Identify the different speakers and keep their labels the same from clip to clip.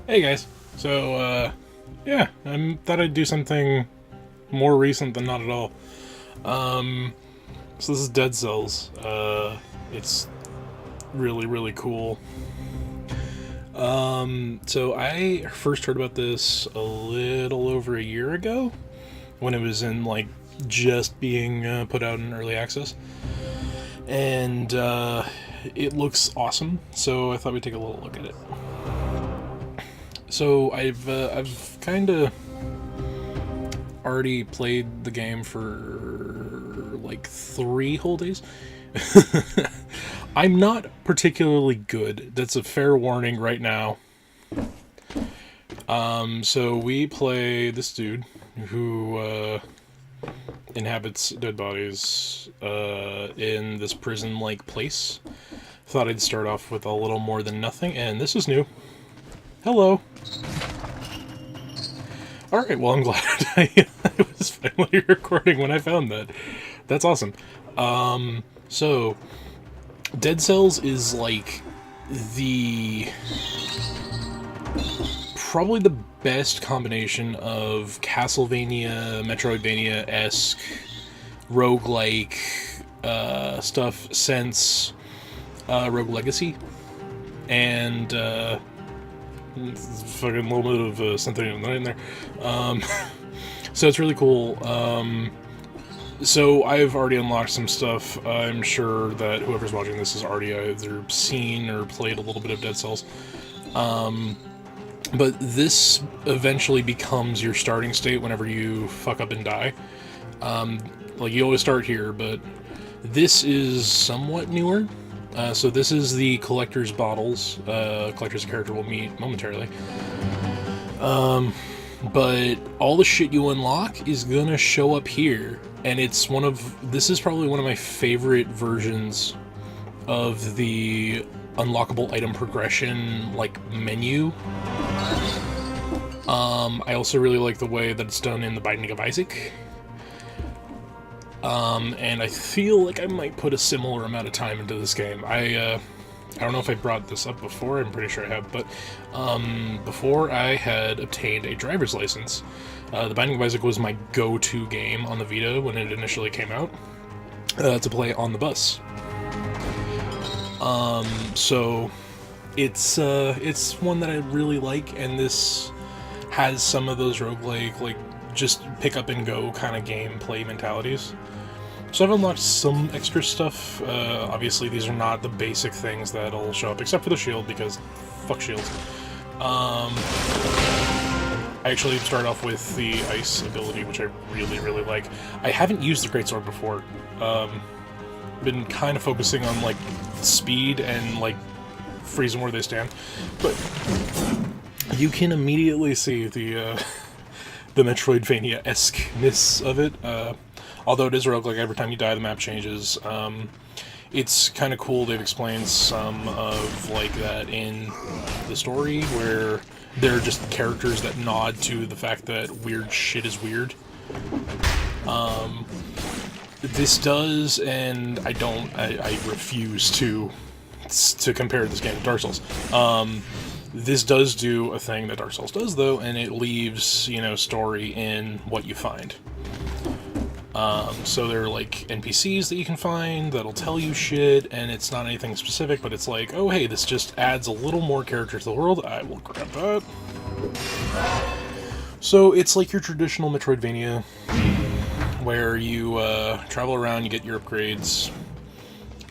Speaker 1: Hey guys. Yeah, I thought I'd do something more recent than not at all. Um, so this is Dead Cells. It's really cool. So I first heard about this a little over a year ago when it was in like just being put out in early access, and it looks awesome. So I thought we'd take a little look at it. So I've kind of already played the game for like 3 whole days. I'm not particularly good. That's a fair warning right now. So we play this dude who inhabits dead bodies in this prison-like place. Thought I'd start off with a little more than nothing, and this is new. Hello. Alright, well, I'm glad I was finally recording when I found that. That's awesome. So, Dead Cells is like the probably the best combination of Castlevania, Metroidvania-esque, roguelike stuff since Rogue Legacy. And fucking little bit of something in there. So it's really cool. So I've already unlocked some stuff. I'm sure that whoever's watching this has already either seen or played a little bit of Dead Cells. But this eventually becomes your starting state whenever you fuck up and die. Like, you always start here, but this is somewhat newer. So this is the collector's bottles. Collector's character will meet momentarily. But all the shit you unlock is gonna show up here, and this is probably one of my favorite versions of the unlockable item progression, like, menu. I also really like the way that it's done in The Binding of Isaac. And I feel like I might put a similar amount of time into this game. I don't know if I brought this up before, I'm pretty sure I have, but before I had obtained a driver's license, The Binding of Isaac was my go-to game on the Vita when it initially came out, to play on the bus. So it's one that I really like, and this has some of those roguelike, like, just pick up and go kind of gameplay mentalities. So I've unlocked some extra stuff. Obviously these are not the basic things that'll show up, except for the shield, because fuck shields. I actually start off with the ice ability, which I really like. I haven't used the greatsword before. Been kind of focusing on, like, speed and, like, freezing where they stand. But you can immediately see the Metroidvania-esque-ness of it. Although it is roguelike, every time you die the map changes. It's kind of cool. They've explained some of, like, that in the story, where they're just characters that nod to the fact that weird shit is weird. This does, and I refuse to compare this game to Dark Souls. This does do a thing that Dark Souls does, though, and it leaves, story in what you find. So there are, like, NPCs that you can find that'll tell you shit, and it's not anything specific, but it's like, oh hey, this just adds a little more character to the world. I will grab that. So it's like your traditional Metroidvania, where you travel around, you get your upgrades.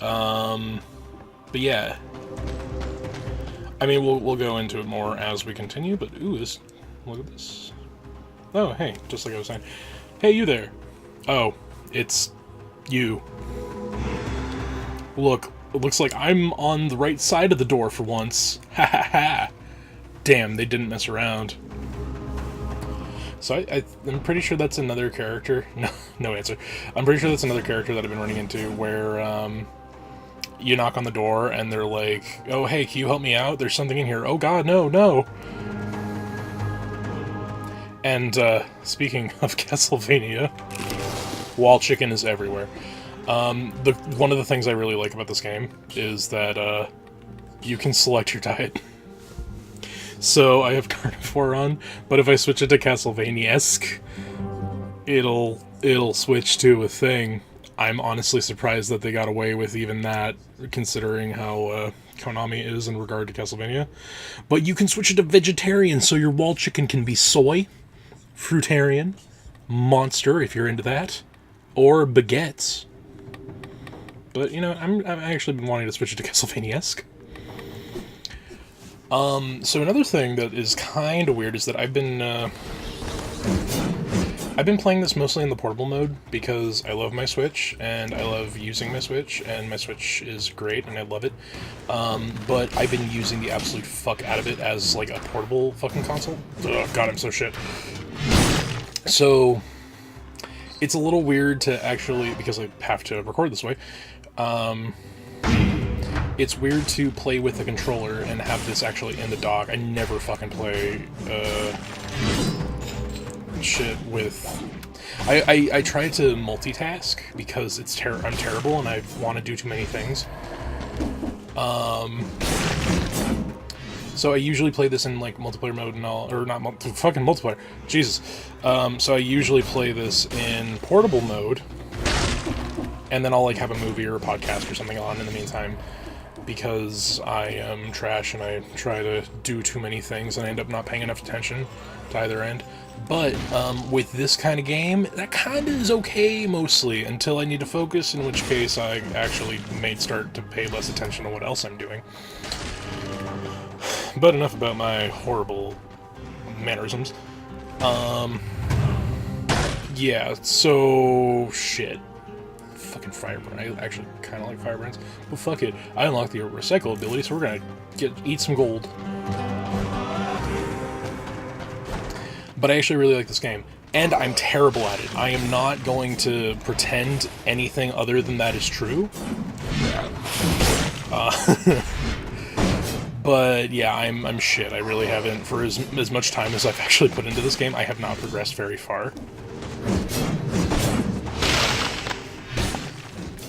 Speaker 1: But yeah. I mean, we'll go into it more as we continue, but ooh, look at this. Oh, hey, just like I was saying. Hey, you there. Oh, it's you. Look, it looks like I'm on the right side of the door for once. Ha ha ha. Damn, they didn't mess around. So I'm pretty sure that's another character. No answer. I'm pretty sure that's another character that I've been running into, where, you knock on the door and they're like, oh hey, can you help me out? There's something in here. Oh god, no. And, speaking of Castlevania, wall chicken is everywhere. One of the things I really like about this game is that, you can select your diet. So I have Carnivore on, but if I switch it to Castlevania-esque, it'll switch to a thing. I'm honestly surprised that they got away with even that, considering how Konami is in regard to Castlevania. But you can switch it to vegetarian, so your wall chicken can be soy, fruitarian, monster if you're into that, or baguettes. But you know, I've actually been wanting to switch it to Castlevania-esque. So another thing that is kind of weird is that I've been playing this mostly in the portable mode because I love my Switch and I love using my Switch, and my Switch is great and I love it. But I've been using the absolute fuck out of it as like a portable fucking console. Oh god, I'm so shit. So it's a little weird to actually, because I have to record this way, it's weird to play with the controller and have this actually in the dock. I never fucking play shit with... I try to multitask because I'm terrible and I want to do too many things. So I usually play this in like multiplayer mode and all, or not fucking multiplayer. Jesus. So I usually play this in portable mode, and then I'll like have a movie or a podcast or something on in the meantime, because I am trash and I try to do too many things and I end up not paying enough attention to either end. But with this kind of game, that kind of is okay mostly, until I need to focus, in which case I actually may start to pay less attention to what else I'm doing. But enough about my horrible mannerisms. Yeah, so... shit. Fucking Fireburn. I actually kind of like Fireburns. But fuck it. I unlocked the recycle ability, so we're gonna eat some gold. But I actually really like this game. And I'm terrible at it. I am not going to pretend anything other than that is true. But yeah, I'm shit. I really haven't, for as much time as I've actually put into this game, I have not progressed very far.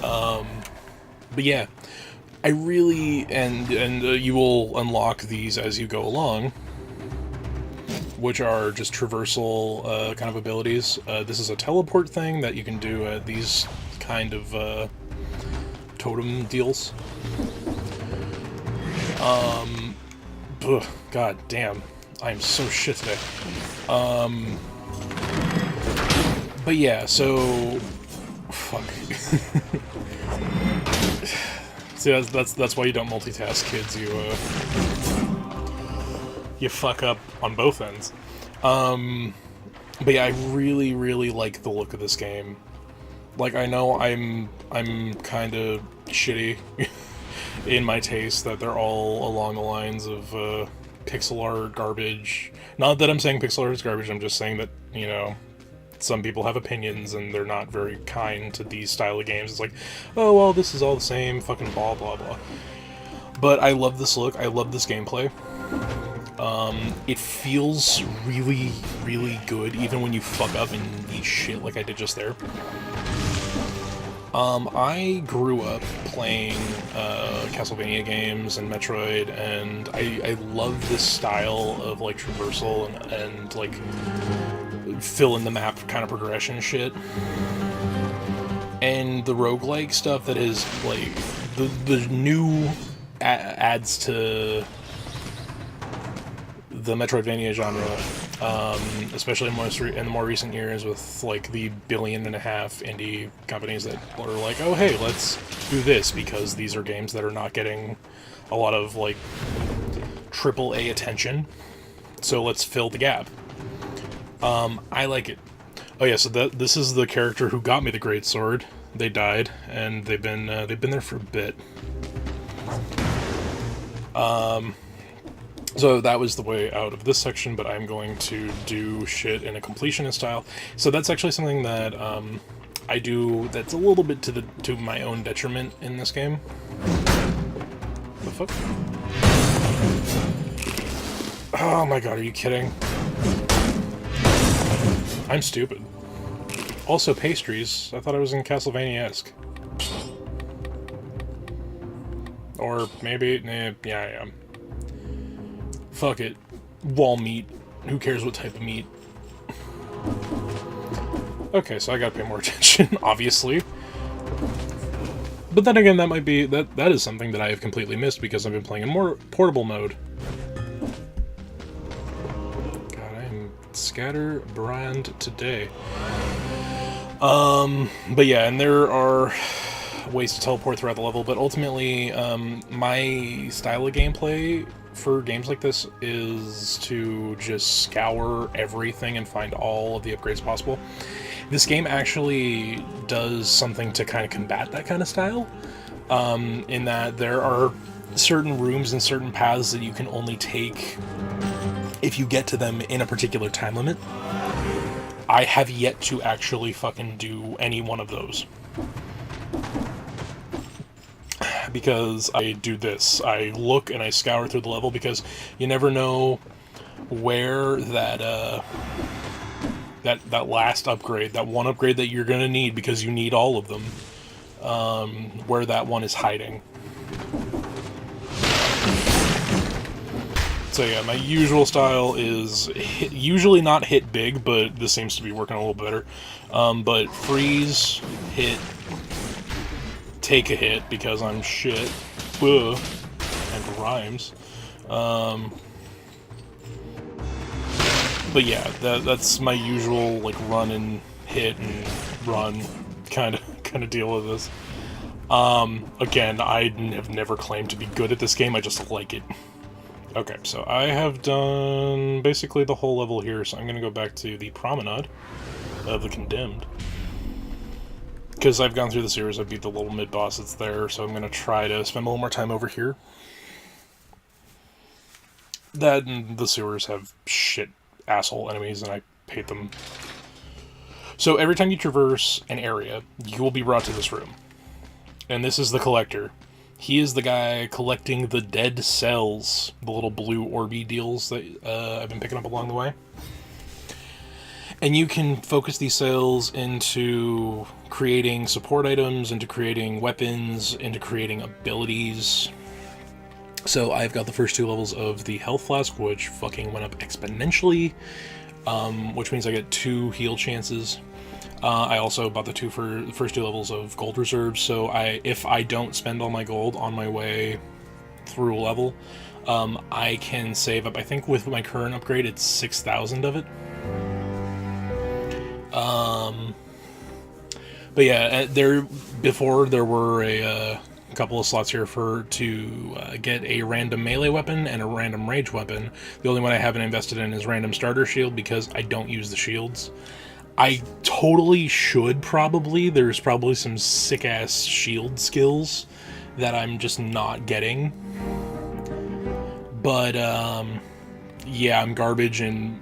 Speaker 1: But yeah, I really, and you will unlock these as you go along, which are just traversal kind of abilities. This is a teleport thing that you can do at these kind of totem deals. God damn, I am so shit today. But yeah, so fuck. See, that's why you don't multitask, kids. You fuck up on both ends. But yeah, I really, really like the look of this game. Like, I know I'm kind of shitty in my taste, that they're all along the lines of pixel art garbage. Not that I'm saying pixel art is garbage, I'm just saying that, you know, some people have opinions and they're not very kind to these style of games. It's like, oh, well, this is all the same, fucking blah, blah, blah. But I love this look, I love this gameplay. It feels really, really good, even when you fuck up and eat shit like I did just there. I grew up playing Castlevania games and Metroid, and I love this style of like traversal and like fill in the map kind of progression shit. And the roguelike stuff that is like the new adds to the Metroidvania genre, especially in the more recent years, with like the $1.5 billion indie companies that are like, oh hey, let's do this because these are games that are not getting a lot of like AAA attention, so let's fill the gap. I like it. Oh yeah, so this is the character who got me the great sword. They died, and they've been there for a bit. So that was the way out of this section, but I'm going to do shit in a completionist style. So that's actually something that I do that's a little bit to my own detriment in this game. The fuck? Oh my god, are you kidding? I'm stupid. Also, pastries. I thought I was in Castlevania-esque. Or maybe... yeah, I am. fuck it. Wall meat. Who cares what type of meat? Okay, so I gotta pay more attention, obviously. But then again, that might be... That is something that I have completely missed because I've been playing in more portable mode. God, I am scatterbrained today. But yeah, and there are ways to teleport throughout the level, but ultimately, my style of gameplay for games like this is to just scour everything and find all of the upgrades possible. This game actually does something to kind of combat that kind of style, in that there are certain rooms and certain paths that you can only take if you get to them in a particular time limit. I have yet to actually fucking do any one of those. Because I do this. I look and I scour through the level because you never know where that last upgrade, that one upgrade that you're gonna need because you need all of them, where that one is hiding. So yeah, my usual style is usually not hit big, but this seems to be working a little better. But freeze, hit, take a hit because I'm shit, and rhymes. But yeah, that's my usual like run and hit and run kind of deal with this. Again, I have never claimed to be good at this game. I just like it. Okay, so I have done basically the whole level here, so I'm going to go back to the Promenade of the Condemned. Because I've gone through the series, I beat the little mid-boss that's there, so I'm going to try to spend a little more time over here. That and the sewers have shit asshole enemies, and I hate them. So every time you traverse an area, you will be brought to this room. And this is the Collector. He is the guy collecting the dead cells, the little blue orby deals that I've been picking up along the way. And you can focus these cells into creating support items, into creating weapons, into creating abilities. So I've got the first 2 levels of the health flask, which fucking went up exponentially, which means I get 2 heal chances. I also bought the first 2 levels of gold reserves, so if I don't spend all my gold on my way through a level, I can save up, I think with my current upgrade, it's 6,000 of it. But yeah, before there were a couple of slots here to get a random melee weapon and a random rage weapon. The only one I haven't invested in is random starter shield because I don't use the shields. I totally should probably. There's probably some sick-ass shield skills that I'm just not getting. But, yeah, I'm garbage, and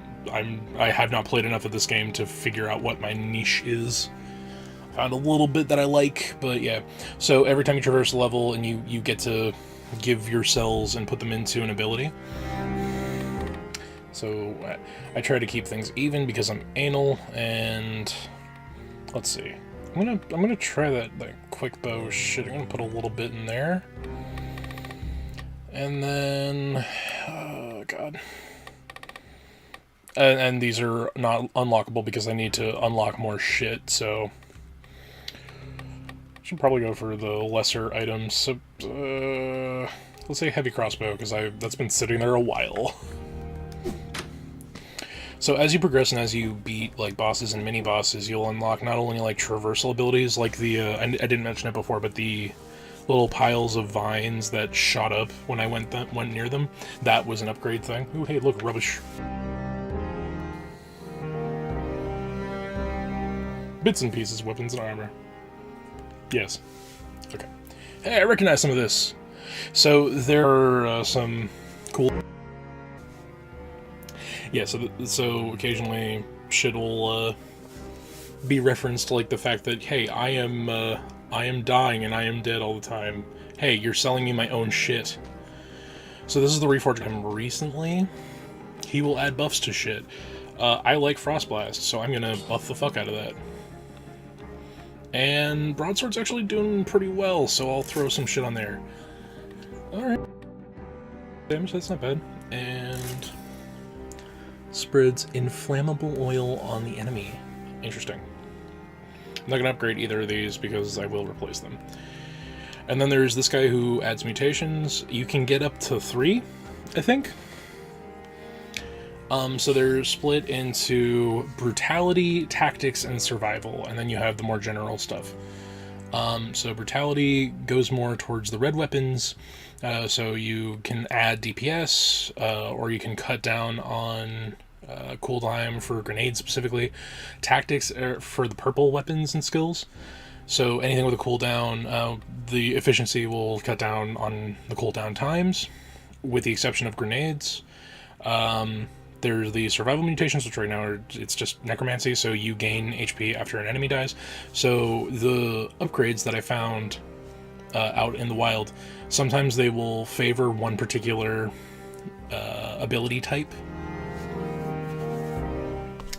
Speaker 1: I have not played enough of this game to figure out what my niche is. Found a little bit that I like, but yeah. So every time you traverse a level and you get to give your cells and put them into an ability. So I try to keep things even because I'm anal, and let's see. I'm gonna try that quick bow shit. I'm gonna put a little bit in there, and then oh god. And these are not unlockable because I need to unlock more shit. So should probably go for the lesser items. So let's say heavy crossbow because that's been sitting there a while. So as you progress and as you beat like bosses and mini bosses, you'll unlock not only like traversal abilities, like the I didn't mention it before, but the little piles of vines that shot up when I went near them. That was an upgrade thing. Ooh, hey, look, rubbish. Bits and pieces, weapons and armor. Yes. Okay. Hey, I recognize some of this. So there are some cool. Yeah, so occasionally shit will be referenced, like the fact that, hey, I am dying and I am dead all the time. Hey, you're selling me my own shit. So this is the reforged him recently. He will add buffs to shit. I like Frostblast, so I'm gonna buff the fuck out of that. And Broadsword's actually doing pretty well, so I'll throw some shit on there. Alright. Damage, that's not bad. And spreads inflammable oil on the enemy. Interesting. I'm not going to upgrade either of these because I will replace them. And then there's this guy who adds mutations. You can get up to 3, I think. So they're split into brutality, tactics, and survival, and then you have the more general stuff. So brutality goes more towards the red weapons, so you can add DPS, or you can cut down on cooltime for grenades specifically. Tactics are for the purple weapons and skills, so anything with a cooldown, the efficiency will cut down on the cooldown times, with the exception of grenades. There's the survival mutations, which right now it's just necromancy, so you gain HP after an enemy dies. So the upgrades that I found out in the wild, sometimes they will favor one particular ability type.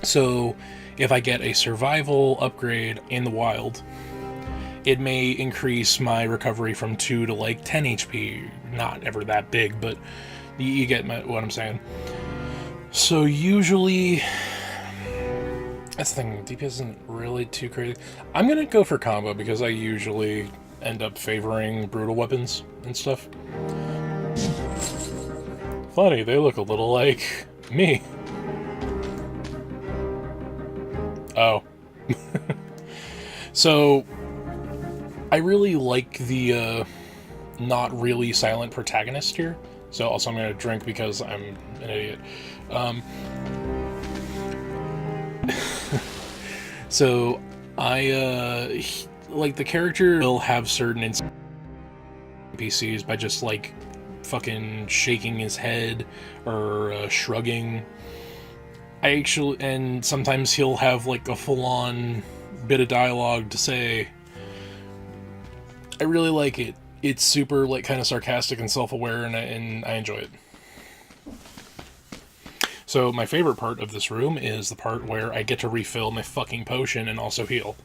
Speaker 1: So if I get a survival upgrade in the wild, it may increase my recovery from 2 to like 10 HP. Not ever that big, but you get what I'm saying. So usually, that's the thing, DPS isn't really too crazy. I'm gonna go for combo because I usually end up favoring brutal weapons and stuff. Funny, they look a little like me. Oh. So, I really like the not really silent protagonist here. So also I'm gonna drink because I'm an idiot. So I like the character will have certain NPCs by just like fucking shaking his head or shrugging. And sometimes he'll have like a full-on bit of dialogue to say. I really like it. It's super like kind of sarcastic and self-aware, and I enjoy it. So my favorite part of this room is the part where I get to refill my fucking potion and also heal.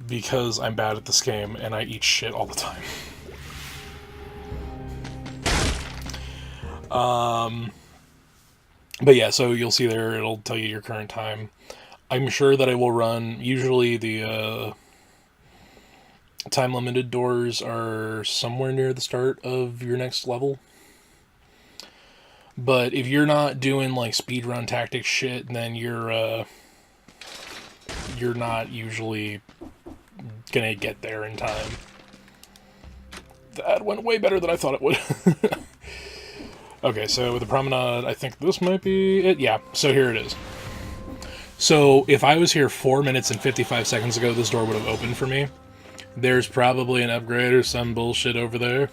Speaker 1: Because I'm bad at this game and I eat shit all the time. But yeah, so you'll see there, it'll tell you your current time. I'm sure that I will run, usually the time-limited doors are somewhere near the start of your next level. But if you're not doing like speedrun tactic shit, then you're not usually gonna get there in time. That went way better than I thought it would. Okay, so with the promenade, I think this might be it. Yeah, so here it is. So if I was here 4 minutes and 55 seconds ago, this door would have opened for me. There's probably an upgrade or some bullshit over there.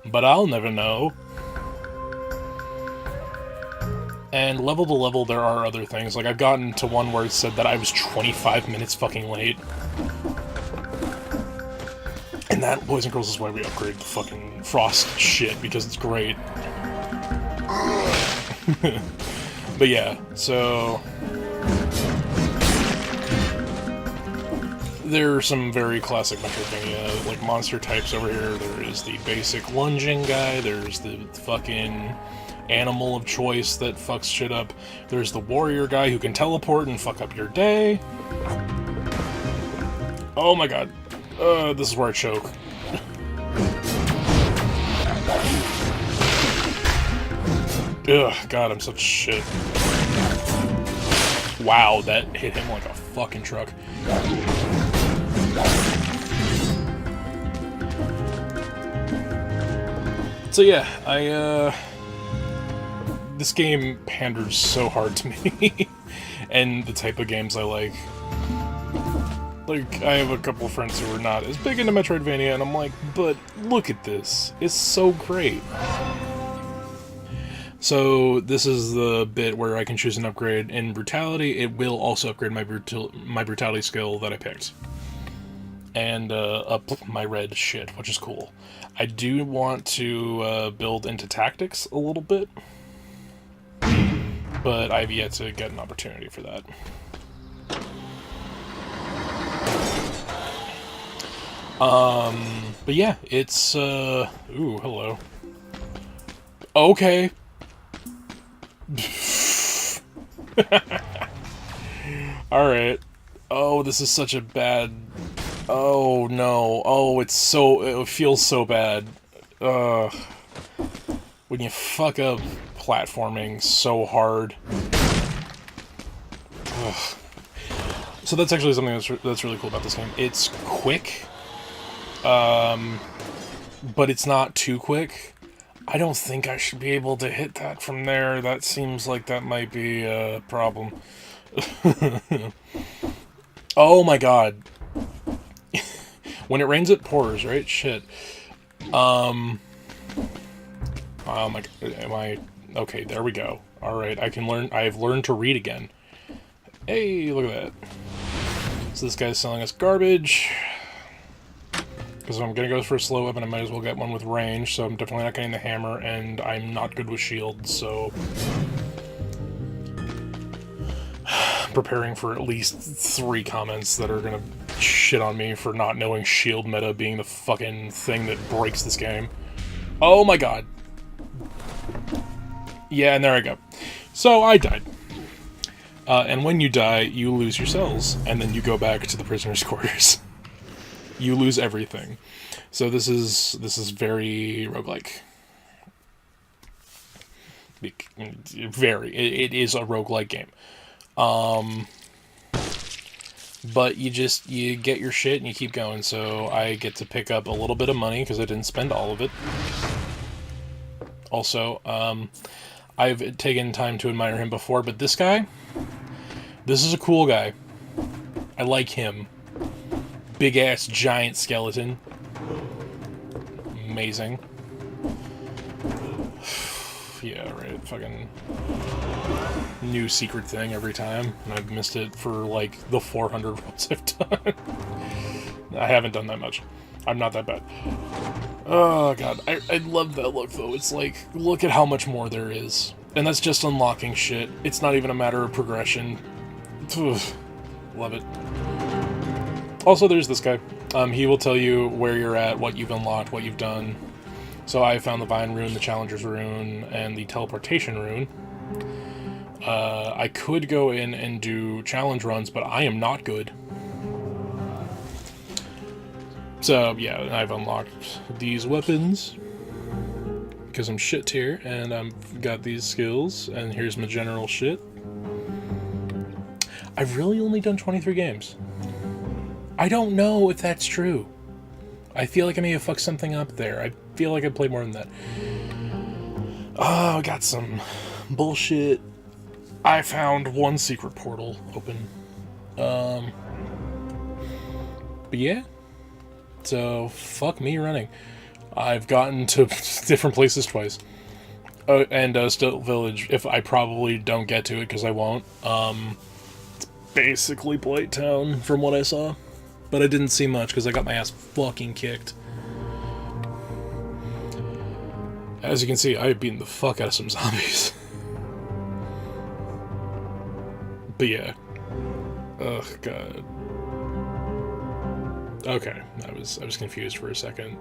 Speaker 1: But I'll never know. And level to level, there are other things. Like, I've gotten to one where it said that I was 25 minutes fucking late. And that, boys and girls, is why we upgrade the fucking frost shit, because it's great. But yeah, so... there are some very classic Metroidvania, like, monster types over here. There is the basic lunging guy, there's the fucking animal of choice that fucks shit up. There's the warrior guy who can teleport and fuck up your day. Oh my god. This is where I choke. Ugh, god, I'm such shit. Wow, that hit him like a fucking truck. So yeah, this game panders so hard to me, and the type of games I like. Like, I have a couple friends who are not as big into Metroidvania, and I'm like, but look at this. It's so great. So, this is the bit where I can choose an upgrade. In Brutality, it will also upgrade my Brutality skill that I picked. And up my red shit, which is cool. I do want to build into Tactics a little bit. But I've yet to get an opportunity for that. But yeah, it's, ooh, hello. Okay. Alright. Oh, this is such a bad... Oh, no. Oh, it's so... It feels so bad. Ugh. When you fuck up platforming so hard. Ugh. So that's actually something that's really cool about this game. It's quick. But it's not too quick. I don't think I should be able to hit that from there. That seems like that might be a problem. Oh my god. When it rains, it pours, right? Shit. Oh my god. Am I... Okay, there we go. Alright, I can learn... I've learned to read again. Hey, look at that. So this guy's selling us garbage. Because if I'm going to go for a slow weapon, I might as well get one with range, so I'm definitely not getting the hammer, and I'm not good with shields, so... Preparing for at least 3 comments that are going to shit on me for not knowing shield meta being the fucking thing that breaks this game. Oh my god. Yeah, and there I go. So, I died. And when you die, you lose your cells, and then you go back to the prisoner's quarters. You lose everything. So this is very roguelike. Very. It is a roguelike game. But you get your shit and you keep going. So I get to pick up a little bit of money because I didn't spend all of it. Also, I've taken time to admire him before, but this guy, this is a cool guy. I like him. Big ass giant skeleton. Amazing. Yeah, right. Fucking new secret thing every time. And I've missed it for like the 400 rolls I've done. I haven't done that much. I'm not that bad. Oh god, I love that look though. It's like, look at how much more there is. And that's just unlocking shit. It's not even a matter of progression. Ugh. Love it. Also, there's this guy. He will tell you where you're at, what you've unlocked, what you've done. So I found the Vine Rune, the Challenger's Rune, and the Teleportation Rune. I could go in and do challenge runs, but I am not good. So, yeah, I've unlocked these weapons. Because I'm shit tier, and I've got these skills, and here's my general shit. I've really only done 23 games. I don't know if that's true. I feel like I may have fucked something up there. I feel like I played more than that. Oh, I got some bullshit. I found one secret portal open. But yeah. So, fuck me running. I've gotten to different places twice. Oh, and Still Village, if I probably don't get to it, because I won't. It's basically Blight Town, from what I saw. But I didn't see much, because I got my ass fucking kicked. As you can see, I've beaten the fuck out of some zombies. But yeah. Ugh, god. Okay, I was confused for a second.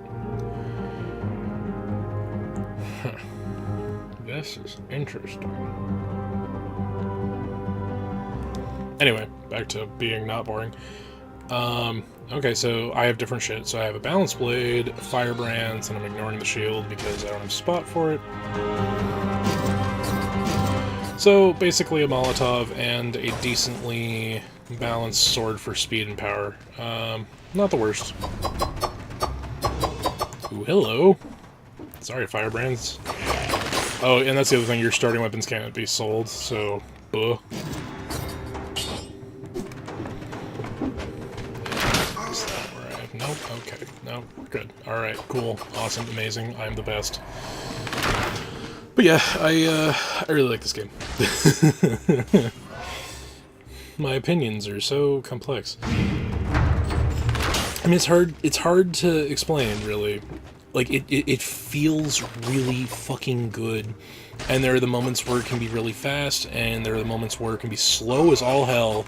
Speaker 1: Huh. This is interesting. Anyway, back to being not boring. Okay, so I have different shit. So I have a Balance Blade, Firebrands, and I'm ignoring the shield because I don't have a spot for it. So basically a Molotov and a decently balanced sword for speed and power. Not the worst. Ooh, hello. Sorry, Firebrands. Oh, and that's the other thing, your starting weapons can't be sold, so... Nope, okay, no, good. Alright, cool, awesome, amazing, I'm the best. But yeah, I really like this game. My opinions are so complex. I mean, it's hard to explain, really. Like, it feels really fucking good. And there are the moments where it can be really fast, and there are the moments where it can be slow as all hell.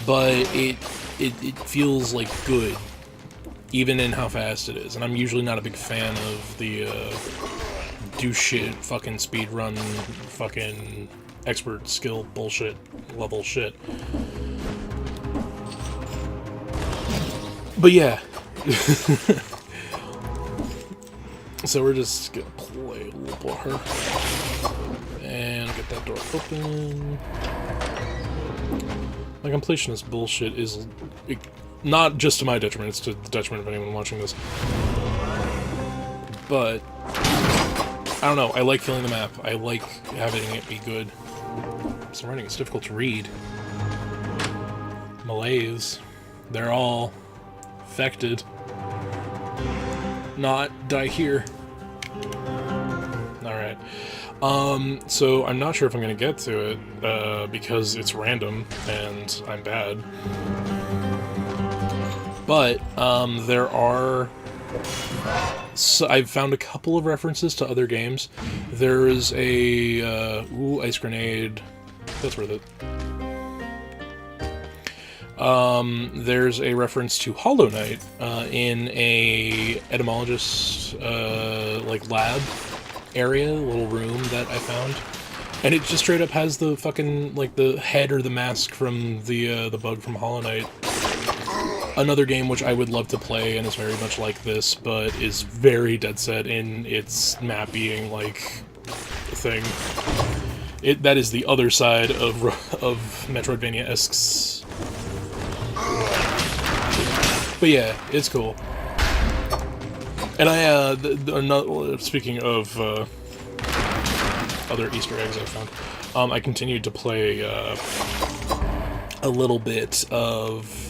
Speaker 1: But it feels, like, good. even in how fast it is. And I'm usually not a big fan of the do shit, fucking speed run, fucking expert skill bullshit level shit. But yeah. So we're just gonna play a little bit her. And get that door open. My completionist bullshit is not just to my detriment, it's to the detriment of anyone watching this. But I don't know, I like filling the map. I like having it be good. So running, it's difficult to read. Malaise. They're all affected. Not die here. Alright. So I'm not sure if I'm gonna get to it, because it's random, and I'm bad. But, there are... So I've found a couple of references to other games. There is a, ooh, ice grenade. That's worth it. There's a reference to Hollow Knight, in a etymologist, like, lab area, little room that I found. And it just straight up has the fucking, like, the head or the mask from the bug from Hollow Knight. Another game which I would love to play and is very much like this, but is very dead set in its map being, like, a thing. That is the other side of Metroidvania-esque. But yeah, it's cool. And I, speaking of other Easter eggs I found, I continued to play a little bit of...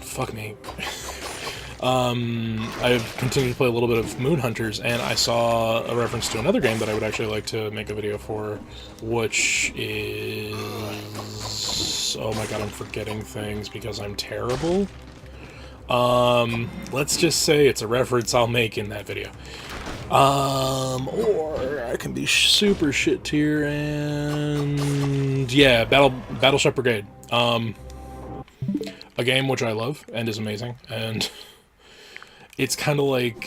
Speaker 1: Fuck me. I've continued to play a little bit of Moon Hunters, and I saw a reference to another game that I would actually like to make a video for, which is... Oh my god, I'm forgetting things because I'm terrible. Let's just say it's a reference I'll make in that video. Or I can be super shit tier and... Yeah, Battleship Brigade. A game which I love and is amazing, and it's kind of like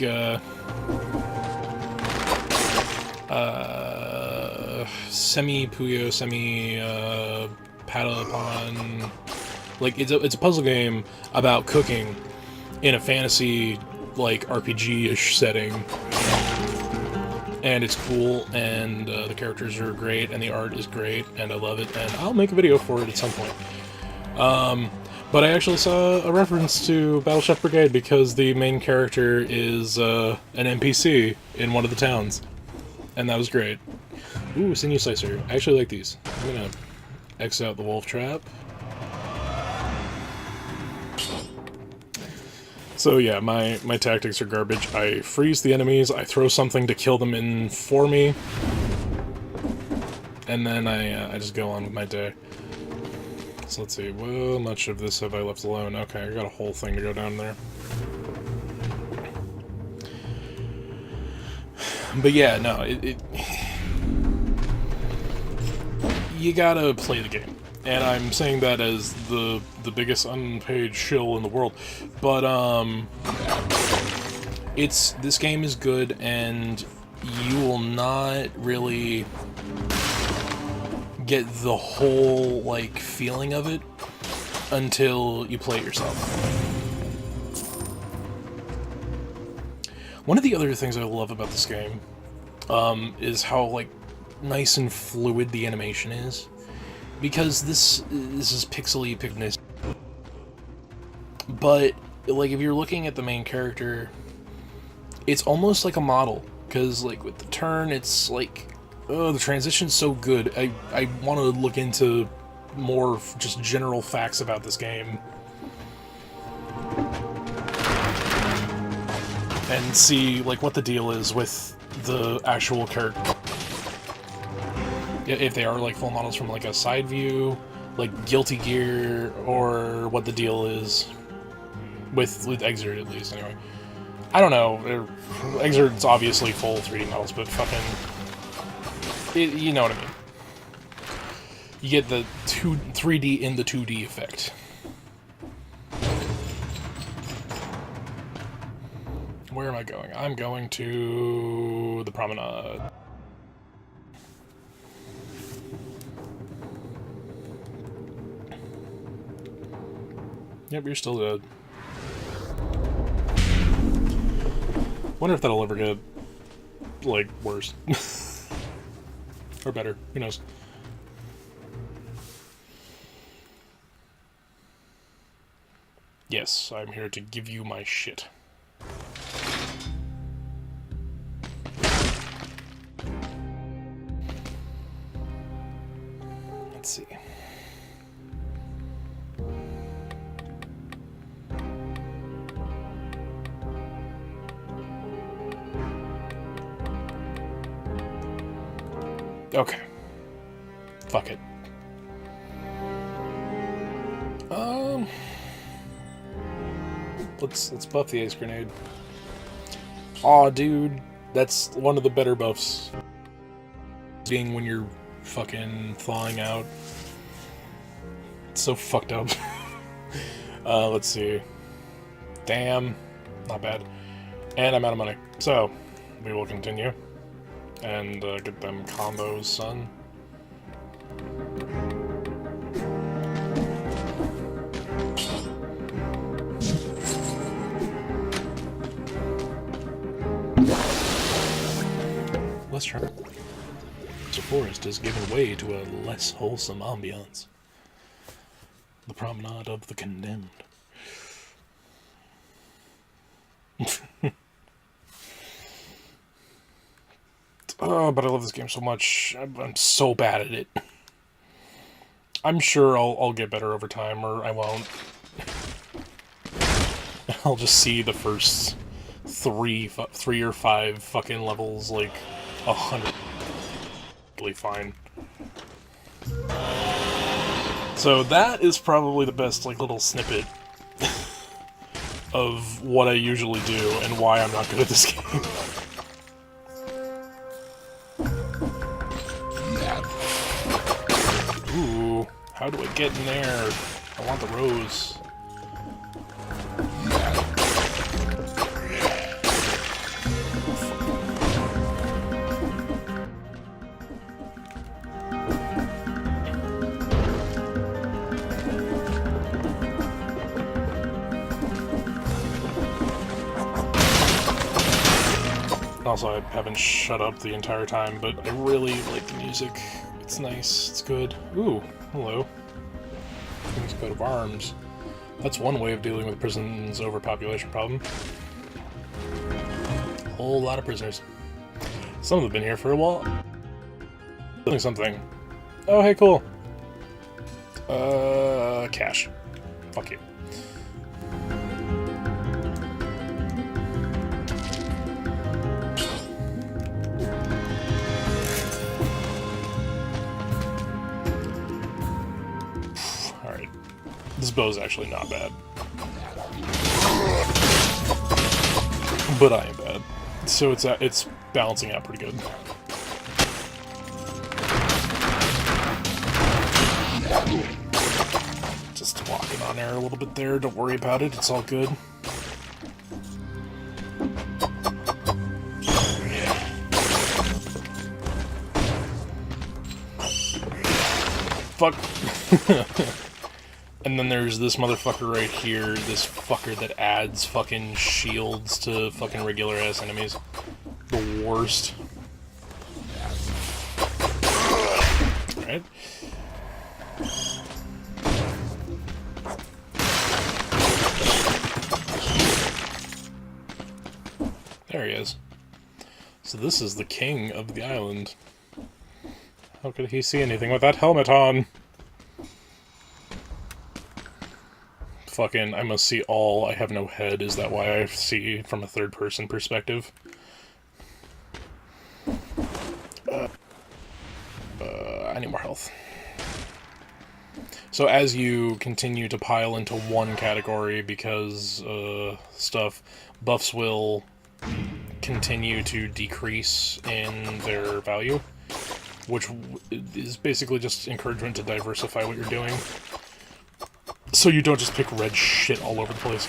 Speaker 1: semi-Puyo, Patapon. Like it's a puzzle game about cooking in a fantasy like RPG-ish setting, and it's cool, and the characters are great, and the art is great, and I love it, and I'll make a video for it at some point. But I actually saw a reference to Battleship Brigade because the main character is an NPC in one of the towns. And that was great. Ooh, Sinew Slicer. I actually like these. I'm gonna X out the wolf trap. So yeah, my tactics are garbage. I freeze the enemies, I throw something to kill them in for me, and then I just go on with my day. So let's see, well, much of this have I left alone? Okay, I got a whole thing to go down there. But yeah, no, you gotta play the game. And I'm saying that as the biggest unpaid shill in the world. But, this game is good, and you will not really get the whole, like, feeling of it until you play it yourself. One of the other things I love about this game is how, like, nice and fluid the animation is. Because this is pixely picness. But, like, if you're looking at the main character, it's almost like a model. Because, like, with the turn, it's like... Oh, the transition's so good. I want to look into more just general facts about this game. And see, like, what the deal is with the actual character. If they are, like, full models from, like, a side view, like Guilty Gear, or what the deal is with Exert, at least, anyway. I don't know. Exert's obviously full 3D models, but fucking... you know what I mean. You get the 3D in the 2D effect. Where am I going? I'm going to the promenade. Yep, you're still dead. Wonder if that'll ever get, like, worse. Or better. Who knows? Yes, I'm here to give you my shit. Let's see. Okay. Fuck it. Let's buff the ice grenade. Aw, dude, that's one of the better buffs. Being when you're fucking thawing out. It's so fucked up. Let's see. Damn. Not bad. And I'm out of money. So, we will continue. And get them combos, son. Let's try. The forest has given way to a less wholesome ambiance. The promenade of the condemned. Oh, but I love this game so much. I'm so bad at it. I'm sure I'll get better over time, or I won't. I'll just see the first three or five fucking levels like 100. Fine. So that is probably the best like little snippet of what I usually do and why I'm not good at this game. Ooh, how do I get in there? I want the rose. Also, I haven't shut up the entire time, but I really like the music. It's nice, it's good. Ooh, hello. King's coat of arms. That's one way of dealing with prison's overpopulation problem. A whole lot of prisoners. Some of them have been here for a while. Doing something. Oh, hey, cool. Cash. Fuck you. This bow's actually not bad. But I am bad. So it's balancing out pretty good. Just walking on air a little bit there, don't worry about it, it's all good. Fuck. And then there's this motherfucker right here, this fucker that adds fucking shields to fucking regular ass enemies. The worst. Alright. There he is. So this is the king of the island. How could he see anything with that helmet on? Fucking, I must see all. I have no head. Is that why I see from a third-person perspective? I need more health. So as you continue to pile into one category because stuff, buffs will continue to decrease in their value, which is basically just encouragement to diversify what you're doing. So you don't just pick red shit all over the place.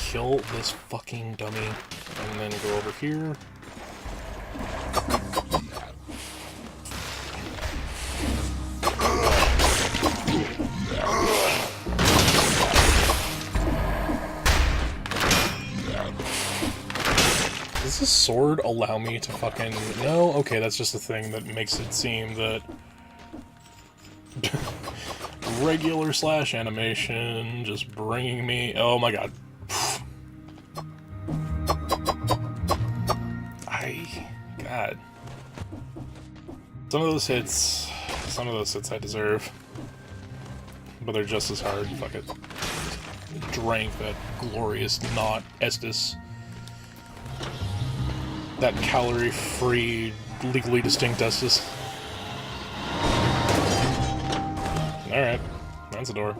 Speaker 1: kill this fucking dummy, and then go over here. Does this sword allow me to fucking... No? Okay, that's just a thing that makes it seem that... regular slash animation, just bringing me... Oh my god. God. Some of those hits I deserve. But they're just as hard. Fuck it. Drank that glorious not Estus. That calorie-free, legally distinct Estus. Alright. That's a door.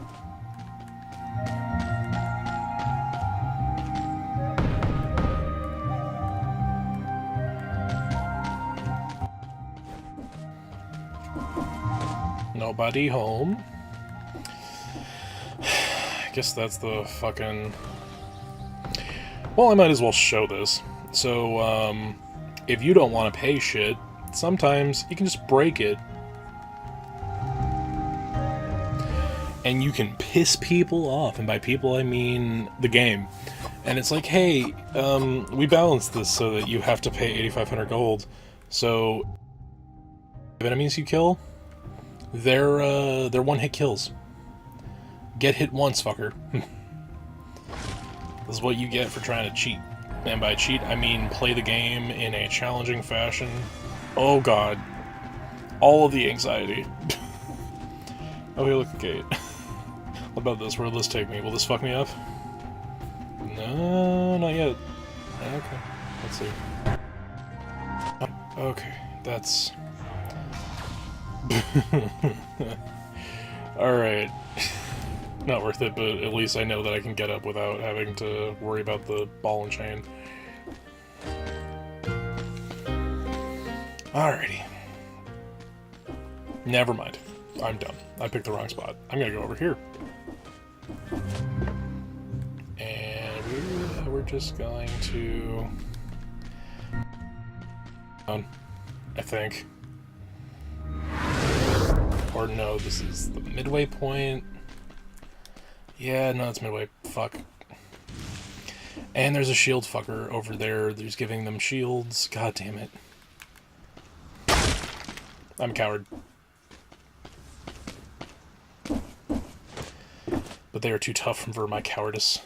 Speaker 1: Nobody home. I guess that's the fucking... Well, I might as well show this. So, if you don't want to pay shit, sometimes you can just break it. And you can piss people off, and by people I mean the game. And it's like, hey, we balanced this so that you have to pay 8,500 gold. So, if enemies you kill, they're one-hit kills. Get hit once, fucker. This is what you get for trying to cheat. And by cheat, I mean play the game in a challenging fashion. Oh god. All of the anxiety. Oh, hey, look at Kate. What about this? Where will this take me? Will this fuck me up? No, not yet. Okay, let's see. Okay, that's... Alright. Not worth it, but at least I know that I can get up without having to worry about the ball and chain. Alrighty. Never mind. I'm dumb. I picked the wrong spot. I'm gonna go over here. And we're just going to... I think. Or no, this is the midway point. Yeah, no, it's midway. Fuck. And there's a shield fucker over there. There's giving them shields. God damn it. I'm a coward. But they are too tough for my cowardice.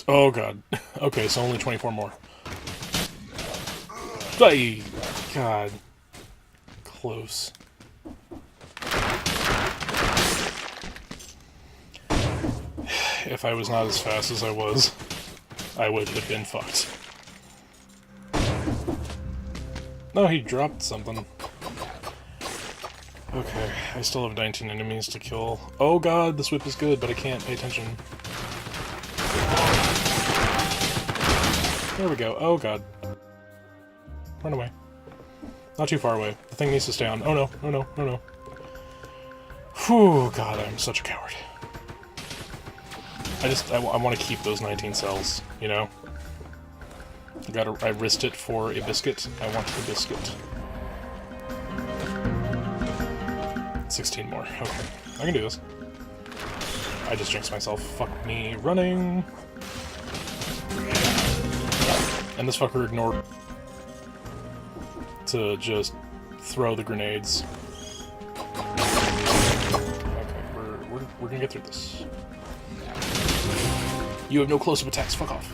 Speaker 1: Oh god. Okay, so only 24 more. Ay, god. Close. If I was not as fast as I was, I would have been fucked. No, he dropped something. Okay, I still have 19 enemies to kill. Oh god, this whip is good, but I can't pay attention. There we go. Oh god. Run away. Not too far away. The thing needs to stay on. Oh no, oh no, oh no. Whew, god, I'm such a coward. I want to keep those 19 cells, you know? I risked it for a biscuit. I want the biscuit. 16 more. Okay. I can do this. I just jinxed myself. Fuck me running. And this fucker ignored to just throw the grenades. Okay, we're gonna get through this. You have no close-up attacks. Fuck off.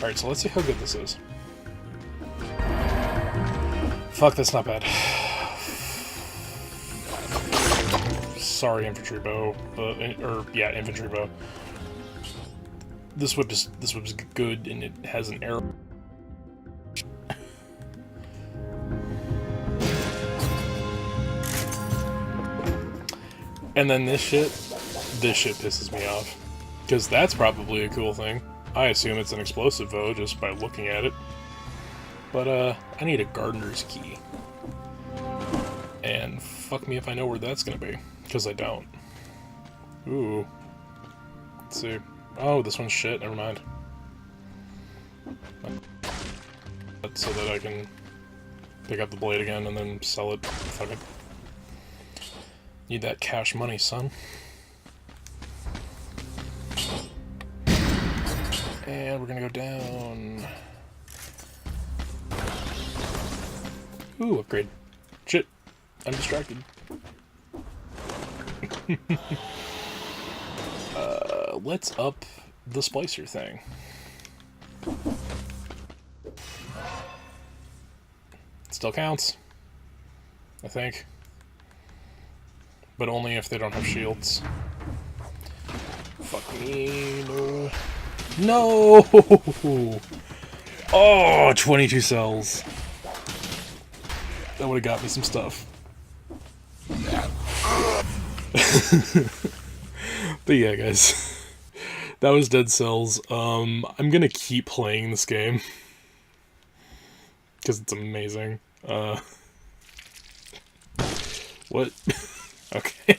Speaker 1: Alright, so let's see how good this is. Fuck, that's not bad. Sorry, infantry bow, but yeah, infantry bow. This whip is good, and it has an arrow. And then this shit pisses me off. Because that's probably a cool thing. I assume it's an explosive though, just by looking at it. But, I need a gardener's key. And fuck me if I know where that's gonna be. Because I don't. Ooh. Let's see. Oh, this one's shit. Never mind. That's so that I can pick up the blade again and then sell it. Fuck it. Need that cash money, son. And we're gonna go down. Ooh, upgrade. Shit. I'm distracted. Let's up the splicer thing. Still counts. I think. But only if they don't have shields. Fuck me, no. No! Oh, 22 cells. That would have got me some stuff. But yeah, guys. That was Dead Cells. I'm gonna keep playing this game. Because it's amazing. What? Okay.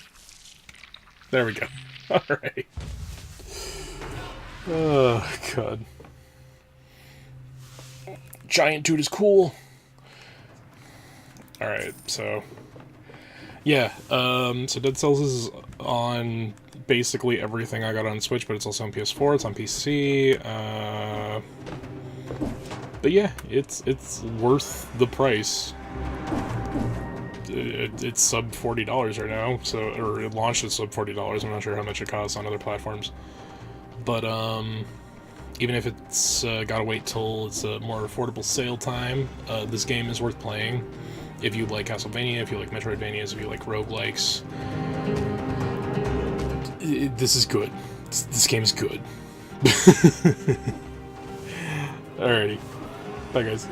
Speaker 1: There we go. Alright. Oh, God. Giant dude is cool. Alright, so... Yeah, so Dead Cells is on basically everything I got on Switch, but it's also on PS4, it's on PC, but yeah, it's worth the price. It's sub $40 right now, so, or it launched at sub $40, I'm not sure how much it costs on other platforms. But, even if it's gotta wait till it's a more affordable sale time, this game is worth playing. If you like Castlevania, if you like Metroidvanias, if you like roguelikes, this is good. This game is good. Alrighty. Bye, guys.